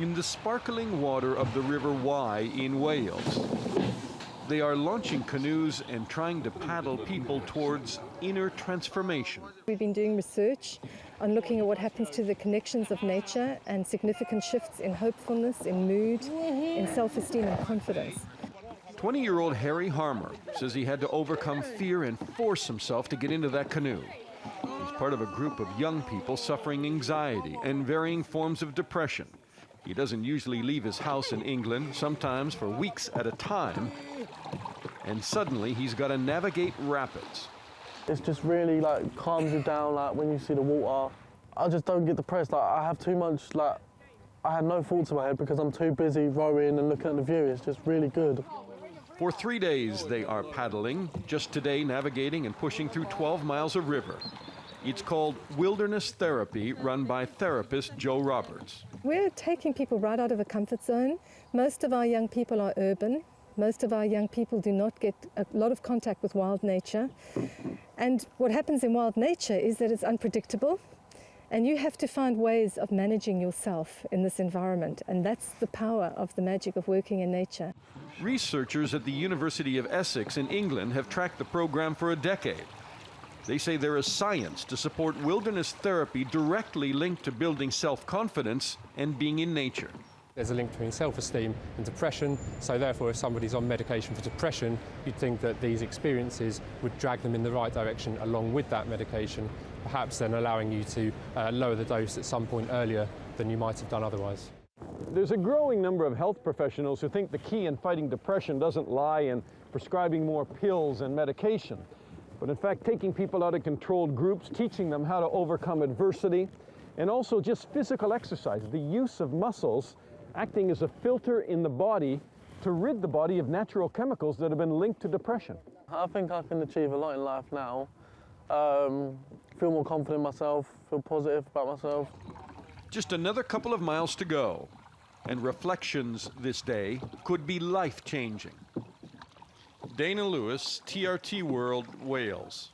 in the sparkling water of the River Wye in Wales. They are launching canoes and trying to paddle people towards inner transformation. We've been doing research on looking at what happens to the connections of nature and significant shifts in hopefulness, in mood, in self-esteem and confidence. 20-year-old Harry Harmer says he had to overcome fear and force himself to get into that canoe. He's part of a group of young people suffering anxiety and varying forms of depression. He doesn't usually leave his house in England, sometimes for weeks at a time, and suddenly he's got to navigate rapids. It's just really like calms you down, like when you see the water. I just don't get depressed. Like I have too much, like I have no thoughts in my head because I'm too busy rowing and looking at the view. It's just really good. For 3 days they are paddling, just today navigating and pushing through 12 miles of river. It's called Wilderness Therapy, run by therapist Joe Roberts. We're taking people right out of a comfort zone. Most of our young people are urban. Most of our young people do not get a lot of contact with wild nature. And what happens in wild nature is that it's unpredictable, and you have to find ways of managing yourself in this environment. And that's the power of the magic of working in nature. Researchers at the University of Essex in England have tracked the program for a decade. They say there is science to support wilderness therapy directly linked to building self-confidence and being in nature. There's a link between self-esteem and depression, so therefore if somebody's on medication for depression, you'd think that these experiences would drag them in the right direction along with that medication, perhaps then allowing you to lower the dose at some point earlier than you might have done otherwise. There's a growing number of health professionals who think the key in fighting depression doesn't lie in prescribing more pills and medication, but in fact taking people out of controlled groups, teaching them how to overcome adversity, and also just physical exercise, the use of muscles acting as a filter in the body to rid the body of natural chemicals that have been linked to depression. I think I can achieve a lot in life now. Feel more confident in myself, feel positive about myself. Just another couple of miles to go, and reflections this day could be life-changing. Dana Lewis, TRT World, Wales.